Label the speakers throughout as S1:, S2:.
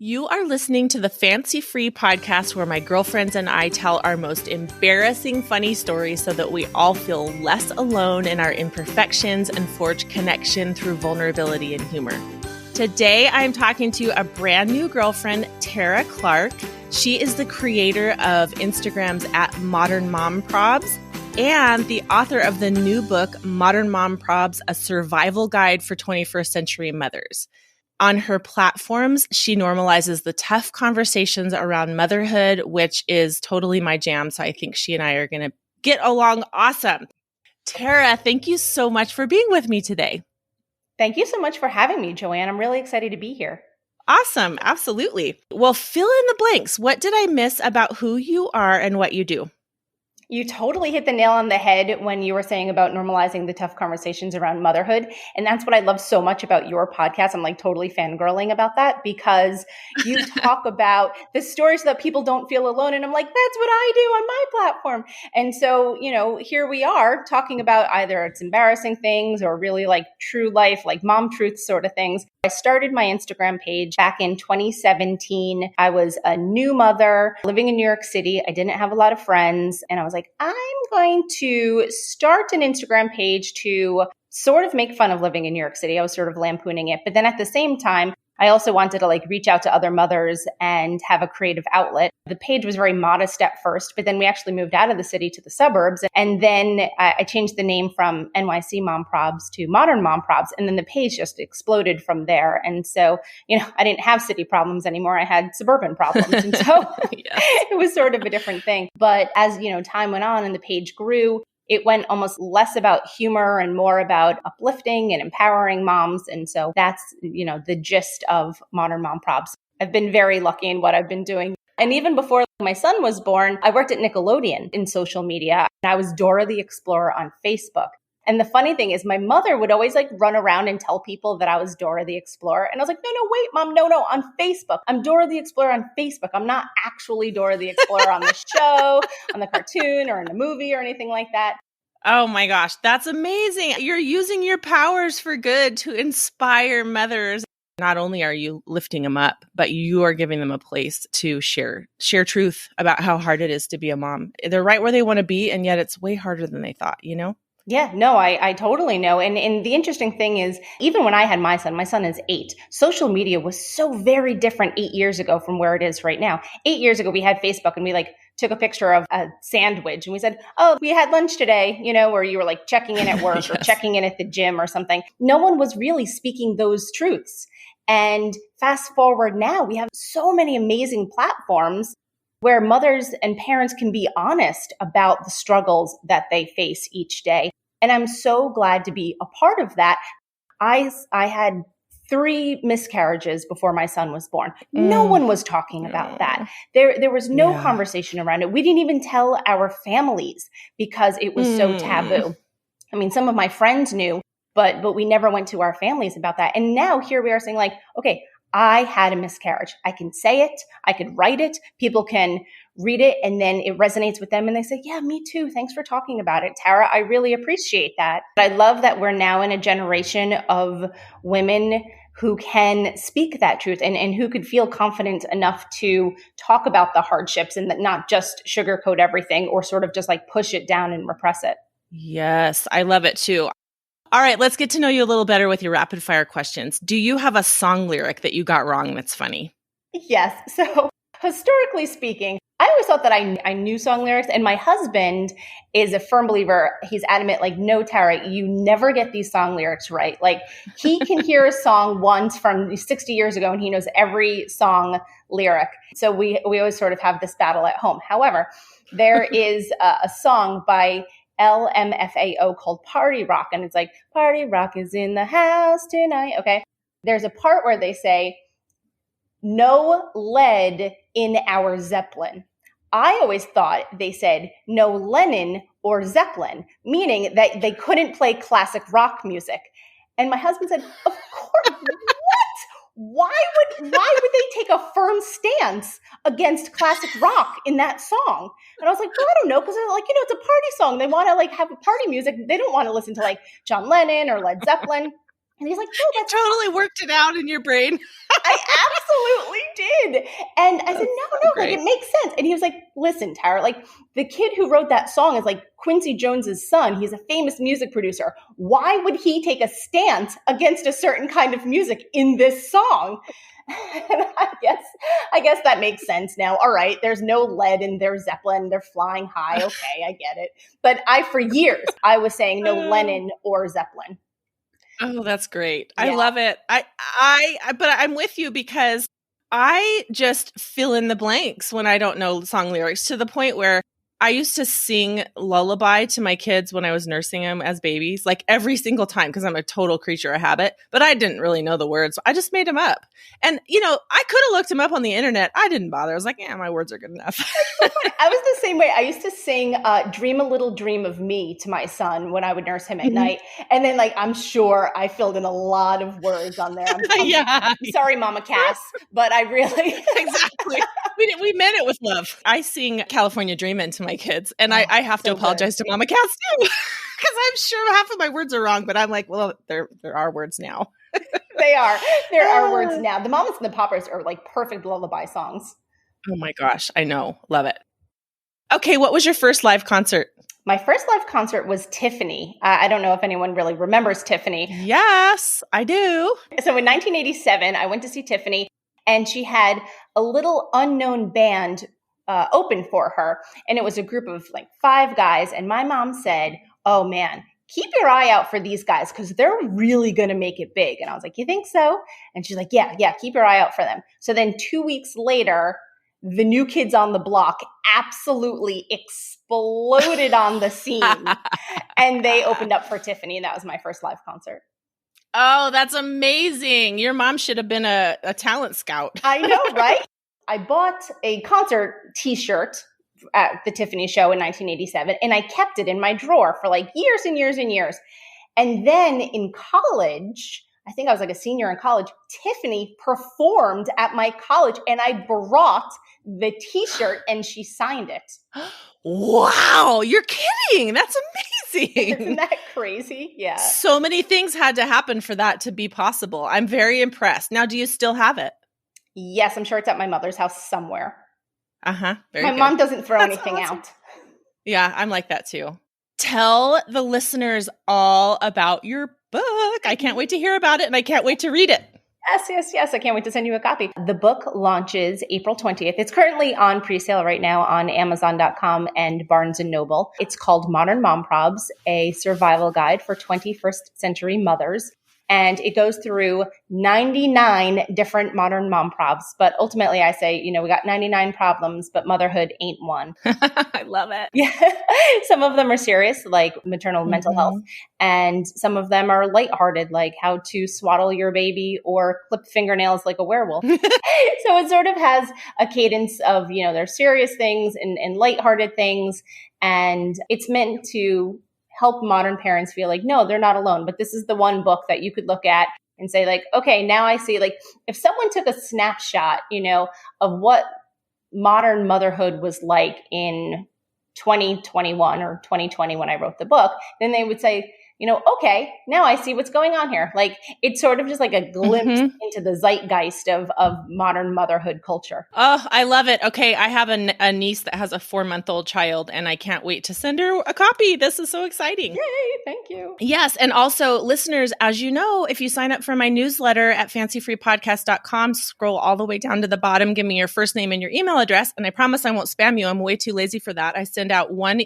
S1: You are listening to the Fancy Free podcast where my girlfriends and I tell our most embarrassing funny stories so that we all feel less alone in our imperfections and forge connection through vulnerability and humor. Today, I'm talking to a brand new girlfriend, Tara Clark. She is the creator of Instagram's @ModernMomProbs and the author of the new book, Modern Mom Probs, A Survival Guide for 21st Century Mothers. On her platforms, she normalizes the tough conversations around motherhood, which is totally my jam. So I think she and I are going to get along awesome. Tara, thank you so much for being with me today.
S2: Thank you so much for having me, Joanne. I'm really excited to be here.
S1: Awesome. Absolutely. Well, fill in the blanks. What did I miss about who you are and what you do?
S2: You totally hit the nail on the head when you were saying about normalizing the tough conversations around motherhood. And that's what I love so much about your podcast. I'm like totally fangirling about that because you talk about the stories so that people don't feel alone. And I'm like, that's what I do on my platform. And so, here we are talking about either it's embarrassing things or really like true life, like mom truth sort of things. I started my Instagram page back in 2017. I was a new mother living in New York City. I didn't have a lot of friends. And I was like, I'm going to start an Instagram page to sort of make fun of living in New York City. I was sort of lampooning it. But then at the same time, I also wanted to reach out to other mothers and have a creative outlet. The page was very modest at first, but then we actually moved out of the city to the suburbs. And then I changed the name from NYC Mom Probs to Modern Mom Probs. And then the page just exploded from there. And so, I didn't have city problems anymore. I had suburban problems. And so It was sort of a different thing. But as, time went on and the page grew, it went almost less about humor and more about uplifting and empowering moms. And so that's, the gist of Modern Mom Probs. I've been very lucky in what I've been doing. And even before my son was born, I worked at Nickelodeon in social media. And I was Dora the Explorer on Facebook. And the funny thing is my mother would always run around and tell people that I was Dora the Explorer. And I was like, no, wait, Mom, no, on Facebook. I'm Dora the Explorer on Facebook. I'm not actually Dora the Explorer on the show, on the cartoon or in the movie or anything like that.
S1: Oh my gosh, that's amazing. You're using your powers for good to inspire mothers. Not only are you lifting them up, but you are giving them a place to share truth about how hard it is to be a mom. They're right where they want to be, and yet it's way harder than they thought,
S2: Yeah, no, I totally know. And the interesting thing is, even when I had my son is 8, social media was so very different 8 years ago from where it is right now. 8 years ago, we had Facebook and we took a picture of a sandwich and we said, oh, we had lunch today, where you were checking in at work yes. or checking in at the gym or something. No one was really speaking those truths. And fast forward now, we have so many amazing platforms where mothers and parents can be honest about the struggles that they face each day. And I'm so glad to be a part of that. I had 3 miscarriages before my son was born. No one was talking about that. There was no conversation around it. We didn't even tell our families because it was so taboo. I mean, some of my friends knew, but we never went to our families about that. And now here we are saying okay, I had a miscarriage. I can say it. I could write it. People can read it and then it resonates with them and they say, yeah, me too. Thanks for talking about it, Tara. I really appreciate that. I love that we're now in a generation of women who can speak that truth and who could feel confident enough to talk about the hardships and that not just sugarcoat everything or sort of just push it down and repress it.
S1: Yes, I love it too. All right, let's get to know you a little better with your rapid fire questions. Do you have a song lyric that you got wrong that's funny?
S2: Yes. So historically speaking, I always thought that I knew song lyrics, and my husband is a firm believer. He's adamant, no, Tara, you never get these song lyrics right. He can hear a song once from 60 years ago, and he knows every song lyric. So we always sort of have this battle at home. However, there is a song by LMFAO called Party Rock, and it's Party Rock is in the house tonight. Okay. There's a part where they say, no lead in our Zeppelin. I always thought they said no Lennon or Zeppelin, meaning that they couldn't play classic rock music. And my husband said, of course, what? Why would they take a firm stance against classic rock in that song? And I was well, I don't know, because they're it's a party song. They want to have a party music. They don't want to listen to John Lennon or Led Zeppelin. And he's no,
S1: that's totally worked it out in your brain.
S2: I absolutely did. And I said, no, like
S1: great.
S2: it makes sense. And he was like, listen, Tara, like the kid who wrote that song is like Quincy Jones's son. He's a famous music producer. Why would he take a stance against a certain kind of music in this song? I guess that makes sense now. All right, there's no lead in their Zeppelin. They're flying high. Okay, I get it. But for years, I was saying no Lennon or Zeppelin.
S1: Oh, that's great.
S2: Yeah.
S1: I love it. But I'm with you because I just fill in the blanks when I don't know song lyrics, to the point where I used to sing lullaby to my kids when I was nursing them as babies, like every single time, because I'm a total creature of habit, but I didn't really know the words. So I just made them up. And, I could have looked them up on the internet. I didn't bother. I was like, yeah, my words are good enough.
S2: I was the same way. I used to sing Dream a Little Dream of Me to my son when I would nurse him at night. And then I'm sure I filled in a lot of words on there. I'm sorry, Mama Cass, but I really...
S1: Exactly. We meant it with love. I sing California Dreamin' to my kids, and I have to apologize to Mama Cass too, because I'm sure half of my words are wrong, but I'm like, well, there are words now.
S2: They are. There are words now. The Mamas and the Papas are like perfect lullaby songs.
S1: Oh my gosh, I know. Love it. Okay, what was your first live concert?
S2: My first live concert was Tiffany. I don't know if anyone really remembers Tiffany.
S1: Yes, I do.
S2: So in 1987, I went to see Tiffany, and she had a little unknown band open for her. And it was a group of like 5 guys. And my mom said, oh man, keep your eye out for these guys because they're really going to make it big. And I was like, you think so? And she's like, yeah, keep your eye out for them. So then 2 weeks later, the New Kids on the Block absolutely exploded on the scene. And they opened up for Tiffany. And that was my first live concert.
S1: Oh, that's amazing. Your mom should have been a talent scout.
S2: I know, right? I bought a concert t-shirt at the Tiffany show in 1987, and I kept it in my drawer for like years and years and years. And then in college, I think I was like a senior in college, Tiffany performed at my college, and I brought the t-shirt and she signed it.
S1: Wow, you're kidding. That's amazing.
S2: Isn't that crazy? Yeah.
S1: So many things had to happen for that to be possible. I'm very impressed. Now, do you still have it?
S2: Yes, I'm sure it's at my mother's house somewhere.
S1: Uh-huh.
S2: My mom doesn't throw anything out.
S1: Yeah, I'm like that too. Tell the listeners all about your book. I can't wait to hear about it, and I can't wait to read it.
S2: Yes. I can't wait to send you a copy. The book launches April 20th. It's currently on pre-sale right now on Amazon.com and Barnes & Noble. It's called Modern Mom Probs, a survival guide for 21st century mothers. And it goes through 99 different modern mom probs. But ultimately, I say, we got 99 problems, but motherhood ain't one.
S1: I love it.
S2: Yeah. Some of them are serious, like maternal mental health. And some of them are lighthearted, like how to swaddle your baby or clip fingernails like a werewolf. So it sort of has a cadence of, there's serious things and lighthearted things. And it's meant to help modern parents feel like, no, they're not alone. But this is the one book that you could look at and say like, okay, now I see, like if someone took a snapshot, of what modern motherhood was like in 2021 or 2020 when I wrote the book, then they would say, okay, now I see what's going on here. Like it's sort of just like a glimpse into the zeitgeist of modern motherhood culture.
S1: Oh, I love it. Okay, I have a niece that has a 4-month-old child, and I can't wait to send her a copy. This is so exciting.
S2: Yay, thank you.
S1: Yes, and also listeners, as you know, if you sign up for my newsletter at fancyfreepodcast.com, scroll all the way down to the bottom, give me your first name and your email address, and I promise I won't spam you. I'm way too lazy for that. I send out one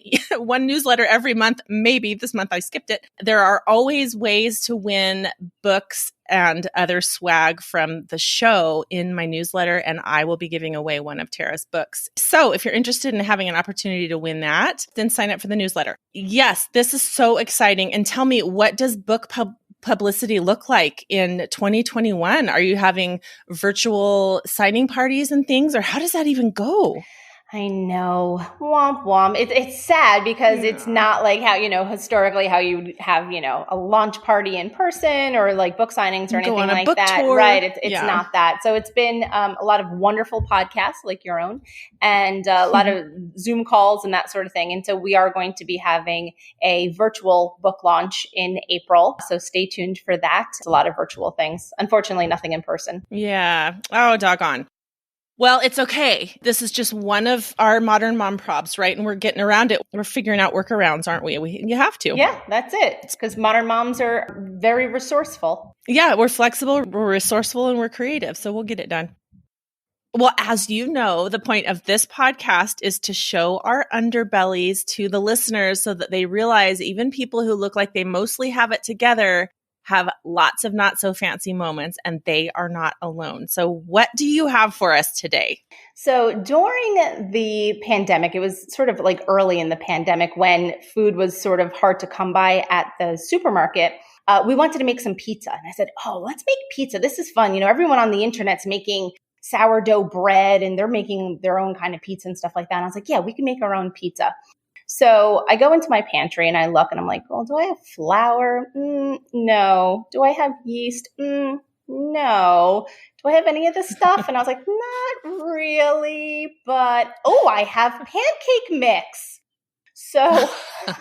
S1: newsletter every month. Maybe this month I skipped it. There are always ways to win books and other swag from the show in my newsletter, and I will be giving away one of Tara's books. So if you're interested in having an opportunity to win that, then sign up for the newsletter. Yes, this is so exciting. And tell me, what does book publicity look like in 2021? Are you having virtual signing parties and things, or how does that even go?
S2: I know. Womp womp. It's sad because it's not like how, historically how you have, a launch party in person or like book signings or anything like that.
S1: Tour.
S2: Right. It's not that. So it's been a lot of wonderful podcasts like your own and a lot of Zoom calls and that sort of thing. And so we are going to be having a virtual book launch in April. So stay tuned for that. It's a lot of virtual things. Unfortunately, nothing in person.
S1: Yeah. Oh, doggone. Well, it's okay. This is just one of our modern mom props, right? And we're getting around it. We're figuring out workarounds, aren't we? You have to.
S2: Yeah, that's it. Because modern moms are very resourceful.
S1: Yeah, we're flexible, we're resourceful, and we're creative. So we'll get it done. Well, as you know, the point of this podcast is to show our underbellies to the listeners so that they realize even people who look like they mostly have it together have lots of not so fancy moments, and they are not alone. So what do you have for us today?
S2: So during the pandemic, it was sort of like early in the pandemic when food was sort of hard to come by at the supermarket. We wanted to make some pizza. And I said, oh, let's make pizza. This is fun. Everyone on the internet's making sourdough bread and they're making their own kind of pizza and stuff like that. And I was like, yeah, we can make our own pizza. So I go into my pantry and I look and I'm like, well, do I have flour? No. Do I have yeast? No. Do I have any of this stuff? And I was like, not really, but I have pancake mix. So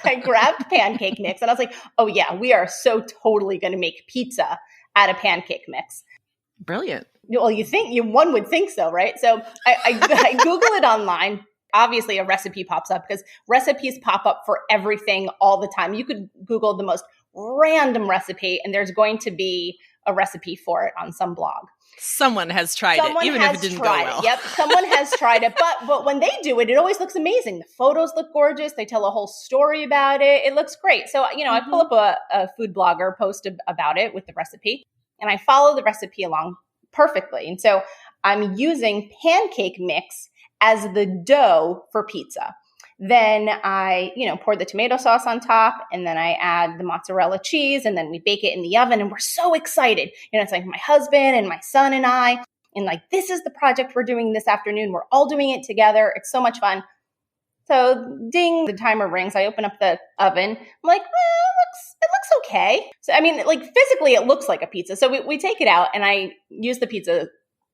S2: I grabbed pancake mix and I was like, oh yeah, we are so totally going to make pizza out of pancake mix.
S1: Brilliant.
S2: Well, one would think so, right? So I Google it online. Obviously, a recipe pops up because recipes pop up for everything all the time. You could Google the most random recipe and there's going to be a recipe for it on some blog.
S1: Someone has tried it, even if it didn't go well.
S2: Yep, someone has tried it. But when they do it, it always looks amazing. The photos look gorgeous. They tell a whole story about it. It looks great. So, I pull up a food blogger post about it with the recipe and I follow the recipe along perfectly. And so I'm using pancake mix as the dough for pizza. Then I, pour the tomato sauce on top and then I add the mozzarella cheese and then we bake it in the oven and we're so excited. It's like my husband and my son and I, and like, this is the project we're doing this afternoon. We're all doing it together. It's so much fun. So ding, the timer rings. I open up the oven. I'm like, it looks okay. So, physically it looks like a pizza. So we take it out and I use the pizza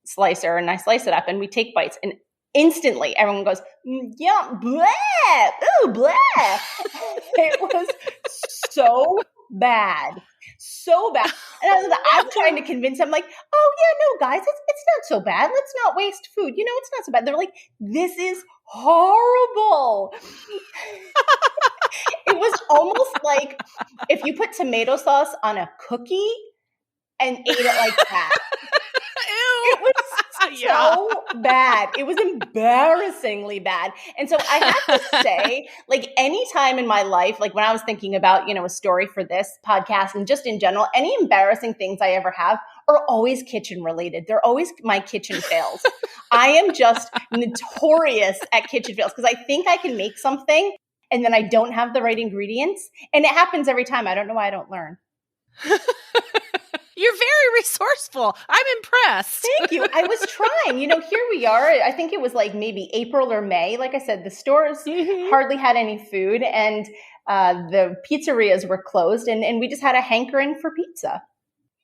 S2: slicer and I slice it up and we take bites and instantly everyone goes, yeah, bleh, ooh, bleh. It was so bad. So bad. And I'm trying to convince them, like, oh yeah, no guys, it's not so bad. Let's not waste food. It's not so bad. They're like, this is horrible. It was almost like if you put tomato sauce on a cookie and ate it like that.
S1: Ew.
S2: It was so bad. It was embarrassingly bad. And so I have to say, like, any time in my life, like when I was thinking about, a story for this podcast and just in general, any embarrassing things I ever have are always kitchen related. They're always my kitchen fails. I am just notorious at kitchen fails because I think I can make something and then I don't have the right ingredients. And it happens every time. I don't know why I don't learn.
S1: You're very resourceful. I'm impressed.
S2: Thank you. I was trying. Here we are. I think it was like maybe April or May. Like I said, the stores hardly had any food and the pizzerias were closed and we just had a hankering for pizza.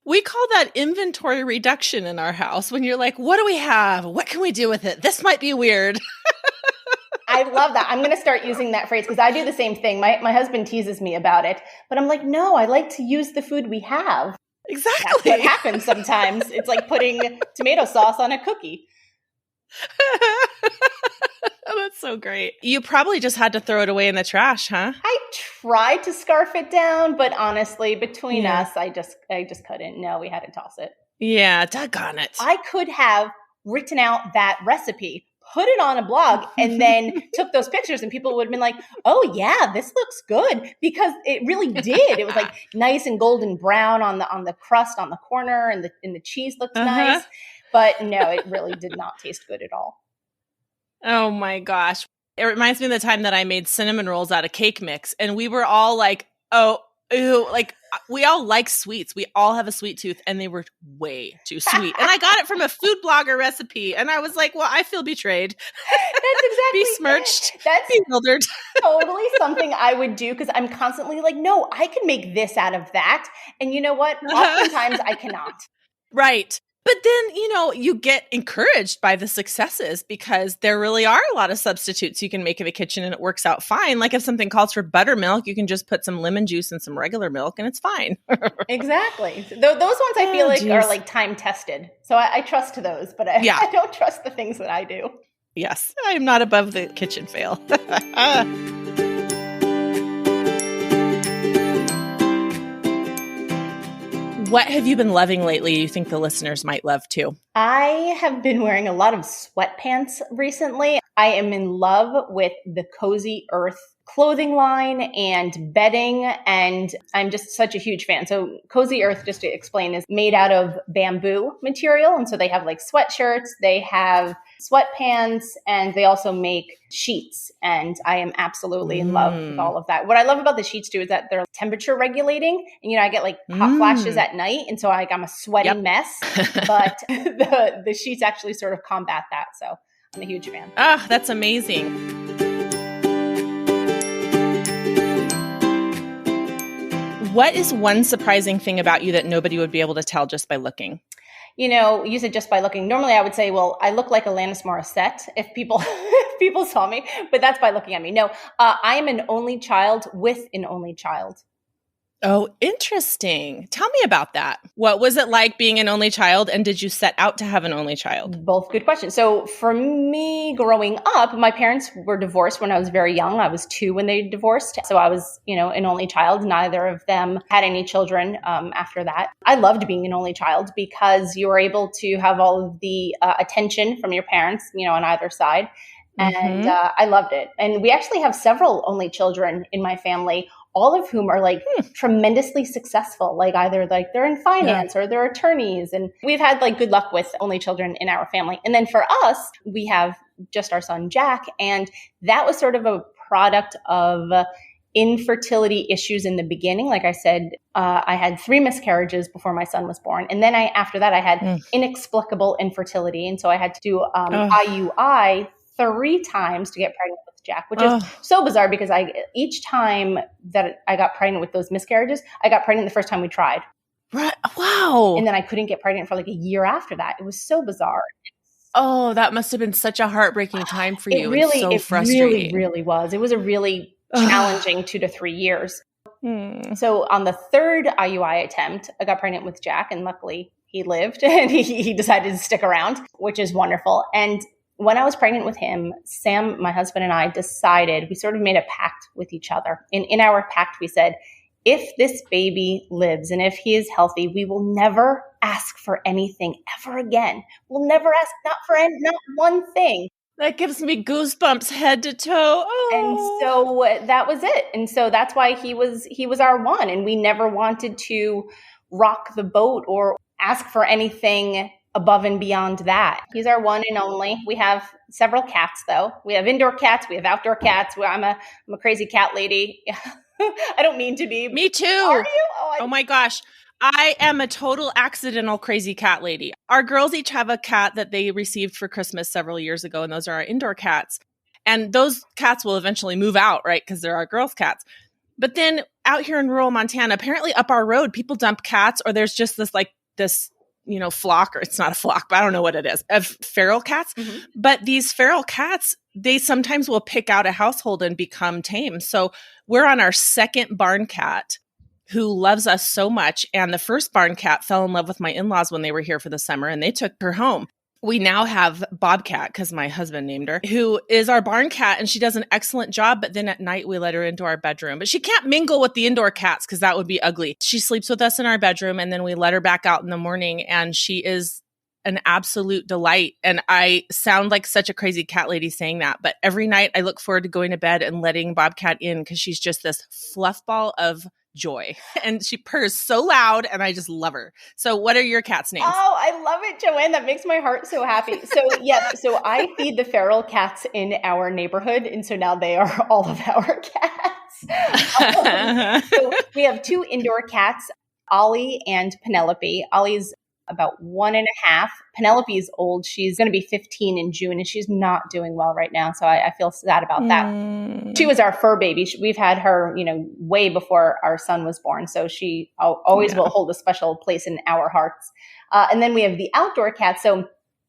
S1: We call that inventory reduction in our house when you're like, what do we have? What can we do with it? This might be weird.
S2: I love that. I'm going to start using that phrase because I do the same thing. My husband teases me about it, but I'm like, no, I like to use the food we have.
S1: Exactly.
S2: That's what happens sometimes. It's like putting tomato sauce on a cookie.
S1: Oh, that's so great. You probably just had to throw it away in the trash, huh?
S2: I tried to scarf it down, but honestly, between us, I just couldn't. No, we had to toss it.
S1: Yeah, doggone it.
S2: I could have written out that recipe, put it on a blog, and then took those pictures and people would have been like, oh yeah, this looks good, because it really did. It was like nice and golden brown on the crust on the corner and the cheese looked nice. But no, it really did not taste good at all.
S1: Oh my gosh. It reminds me of the time that I made cinnamon rolls out of cake mix and we were all like, oh, ew, like we all like sweets. We all have a sweet tooth and they were way too sweet. And I got it from a food blogger recipe and I was like, well, I feel betrayed.
S2: That's exactly
S1: besmirched.
S2: That's
S1: bewildered.
S2: Totally something I would do because I'm constantly like, no, I can make this out of that. And you know what? Oftentimes I cannot.
S1: Right. But then, you get encouraged by the successes because there really are a lot of substitutes you can make in the kitchen and it works out fine. Like if something calls for buttermilk, you can just put some lemon juice and some regular milk and it's fine.
S2: Exactly. Those ones I feel like are like time tested. So I trust those, but I don't trust the things that I do.
S1: Yes, I'm not above the kitchen fail. What have you been loving lately you think the listeners might love too?
S2: I have been wearing a lot of sweatpants recently. I am in love with the Cozy Earth clothing line and bedding, and I'm just such a huge fan. So Cozy Earth, just to explain, is made out of bamboo material. And so they have like sweatshirts, they have sweatpants, and they also make sheets. And I am absolutely in love with all of that. What I love about the sheets too is that they're temperature regulating. And, I get like hot flashes at night. And so I'm a sweaty mess, but the sheets actually sort of combat that. So I'm a huge fan.
S1: Ah, that's amazing. What is one surprising thing about you that nobody would be able to tell just by looking?
S2: You said just by looking. Normally I would say, well, I look like Alanis Morissette if people saw me, but that's by looking at me. No, I am an only child with an only child.
S1: Oh, interesting. Tell me about that. What was it like being an only child, and did you set out to have an only child?
S2: Both good questions. So for me, growing up, my parents were divorced when I was very young. I was 2 when they divorced. So I was, an only child. Neither of them had any children after that. I loved being an only child because you were able to have all of the attention from your parents, on either side. And I loved it. And we actually have several only children in my family, all of whom are like tremendously successful, like either like they're in finance or they're attorneys. And we've had like good luck with only children in our family. And then for us, we have just our son, Jack. And that was sort of a product of infertility issues in the beginning. Like I said, I had 3 miscarriages before my son was born. And then after that, I had inexplicable infertility. And so I had to do IUI 3 times to get pregnant with Jack, which is so bizarre because each time that I got pregnant with those miscarriages, I got pregnant the first time we tried.
S1: Right. Wow.
S2: And then I couldn't get pregnant for like a year after that. It was so bizarre.
S1: Oh, that must have been such a heartbreaking time for you. It frustrating.
S2: Really was. It was a really challenging 2 to 3 years. So on the 3rd IUI attempt, I got pregnant with Jack, and luckily he lived and he decided to stick around, which is wonderful. And when I was pregnant with him, Sam, my husband, and I decided, we sort of made a pact with each other. And in our pact, we said, if this baby lives and if he is healthy, we will never ask for anything ever again. We'll never ask not one thing.
S1: That gives me goosebumps head to toe. Oh.
S2: And so that was it. And so that's why he was our one. And we never wanted to rock the boat or ask for anything above and beyond that. He's our one and only. We have several cats, though. We have indoor cats. We have outdoor cats. I'm a crazy cat lady. I don't mean to be.
S1: Me too.
S2: Are you?
S1: Oh my gosh. I am a total accidental crazy cat lady. Our girls each have a cat that they received for Christmas several years ago, and those are our indoor cats. And those cats will eventually move out, right? Because they're our girls' cats. But then out here in rural Montana, apparently up our road, people dump cats, or there's just this flock, or it's not a flock, but I don't know what it is, of feral cats. But these feral cats, they sometimes will pick out a household and become tame. So we're on our 2nd barn cat who loves us so much. And the first barn cat fell in love with my in-laws when they were here for the summer, and they took her home. We now have Bobcat, because my husband named her, who is our barn cat, and she does an excellent job. But then at night, we let her into our bedroom. But she can't mingle with the indoor cats because that would be ugly. She sleeps with us in our bedroom, and then we let her back out in the morning, and she is an absolute delight. And I sound like such a crazy cat lady saying that, but every night I look forward to going to bed and letting Bobcat in because she's just this fluff ball of joy, and she purrs so loud, and I just love her. So what are your cats' names?
S2: Oh, I love it, Joanne. That makes my heart so happy. So so I feed the feral cats in our neighborhood, and so now they are all of our cats. So we have 2 indoor cats, Ollie and Penelope. Ollie's about 1.5. Penelope is old. She's going to be 15 in June, and she's not doing well right now. So I feel sad about that. She was our fur baby. We've had her, way before our son was born. So she always will hold a special place in our hearts. And then we have the outdoor cat. So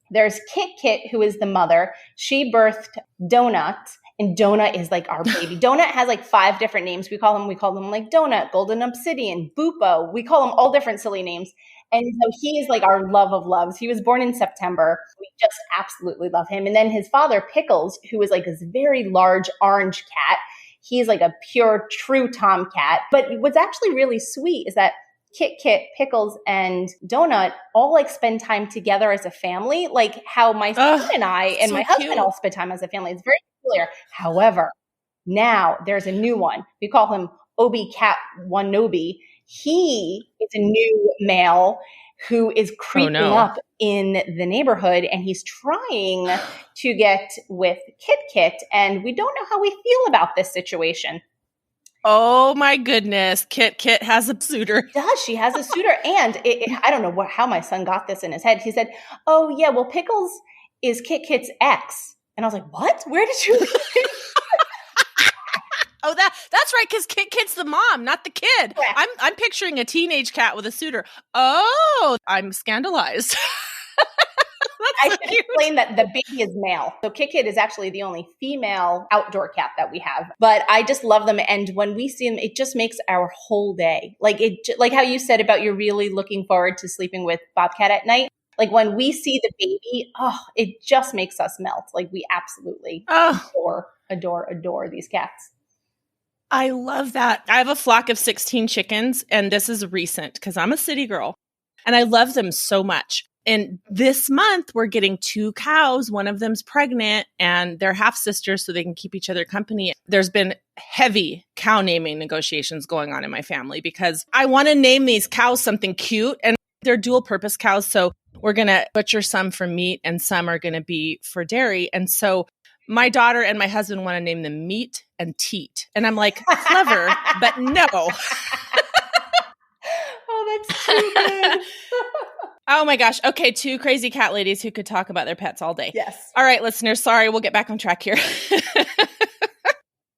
S2: there's Kit, who is the mother. She birthed Donut. And Donut is like our baby. Donut has like 5 different names. We call them like Donut, Golden Obsidian, Bupo. We call them all different silly names. And so he is like our love of loves. He was born in September. We just absolutely love him. And then his father, Pickles, who is like this very large orange cat. He's like a pure, true tomcat. But what's actually really sweet is that Kit, Pickles, and Donut all like spend time together as a family, like how my son and I and my husband all spend time as a family. It's very familiar. However, now there's a new one. We call him Obi Cat Wanobi. He is a new male who is creeping up in the neighborhood, and he's trying to get with Kit, and we don't know how we feel about this situation.
S1: Oh my goodness. Kit has a suitor.
S2: She has a suitor. And I don't know how my son got this in his head. He said, oh yeah, well, Pickles is Kit's ex. And I was like, what? Where did you?
S1: Oh, that's right. Cause Kit's the mom, not the kid.
S2: Correct.
S1: I'm picturing a teenage cat with a suitor. Oh, I'm scandalized.
S2: I should explain that the baby is male. So Kit is actually the only female outdoor cat that we have. But I just love them. And when we see them, it just makes our whole day. Like how you said about you're really looking forward to sleeping with Bobcat at night. Like when we see the baby, it just makes us melt. Like we absolutely adore these cats.
S1: I love that. I have a flock of 16 chickens, and this is recent because I'm a city girl, and I love them so much. And this month, we're getting 2 cows. One of them's pregnant, and they're half sisters, so they can keep each other company. There's been heavy cow naming negotiations going on in my family because I want to name these cows something cute, and they're dual purpose cows. So we're going to butcher some for meat, and some are going to be for dairy. And so my daughter and my husband want to name them Meat and Teat. And I'm like, clever, but no.
S2: Oh, that's too good.
S1: Oh my gosh. Okay, 2 crazy cat ladies who could talk about their pets all day.
S2: Yes.
S1: All right, listeners. Sorry, we'll get back on track here.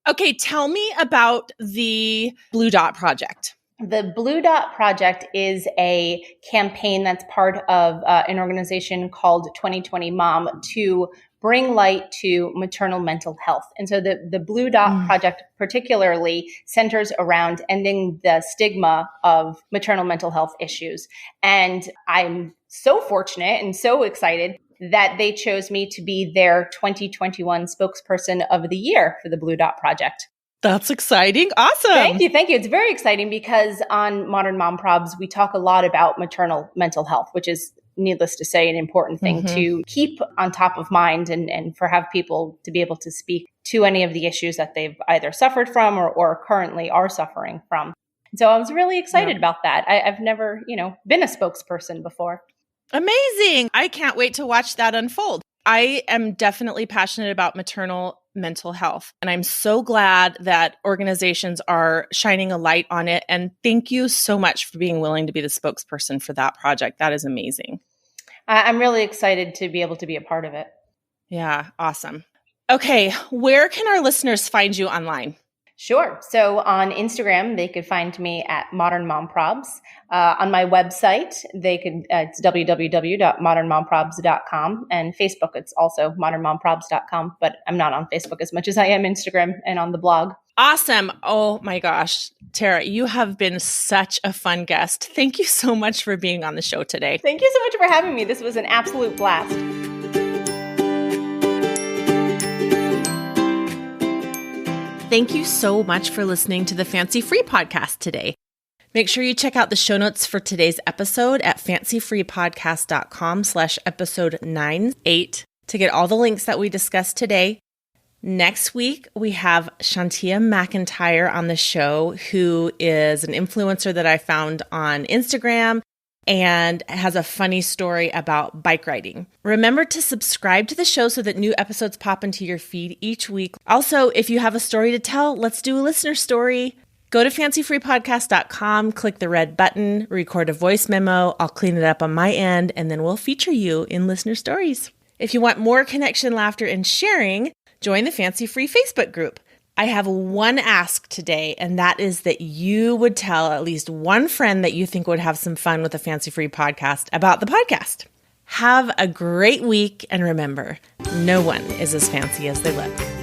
S1: Okay, tell me about the Blue Dot Project.
S2: The Blue Dot Project is a campaign that's part of an organization called 2020 Mom to bring light to maternal mental health. And so the Blue Dot Project particularly centers around ending the stigma of maternal mental health issues. And I'm so fortunate and so excited that they chose me to be their 2021 spokesperson of the year for the Blue Dot Project.
S1: That's exciting. Awesome.
S2: Thank you. It's very exciting because on Modern Mom Probs, we talk a lot about maternal mental health, which is, needless to say, an important thing to keep on top of mind and for have people to be able to speak to any of the issues that they've either suffered from or currently are suffering from. So I was really excited about that. I've never, been a spokesperson before.
S1: Amazing. I can't wait to watch that unfold. I am definitely passionate about maternal mental health, and I'm so glad that organizations are shining a light on it. And thank you so much for being willing to be the spokesperson for that project. That is amazing.
S2: I'm really excited to be able to be a part of it.
S1: Yeah, awesome. Okay, where can our listeners find you online?
S2: Sure. So on Instagram, they could find me at Modern Mom Probs. On my website, it's www.modernmomprobs.com, and Facebook, it's also modernmomprobs.com, but I'm not on Facebook as much as I am Instagram and on the blog.
S1: Awesome. Oh my gosh. Tara, you have been such a fun guest. Thank you so much for being on the show today.
S2: Thank you so much for having me. This was an absolute blast.
S1: Thank you so much for listening to the Fancy Free podcast today. Make sure you check out the show notes for today's episode at fancyfreepodcast.com/episode 98 to get all the links that we discussed today. Next week, we have Shantia McIntyre on the show, who is an influencer that I found on Instagram and has a funny story about bike riding. Remember to subscribe to the show so that new episodes pop into your feed each week. Also, if you have a story to tell, let's do a listener story. Go to fancyfreepodcast.com, click the red button, record a voice memo. I'll clean it up on my end, and then we'll feature you in listener stories. If you want more connection, laughter, and sharing, join the Fancy Free Facebook group. I have one ask today, and that is that you would tell at least one friend that you think would have some fun with the Fancy Free podcast about the podcast. Have a great week, and remember, no one is as fancy as they look.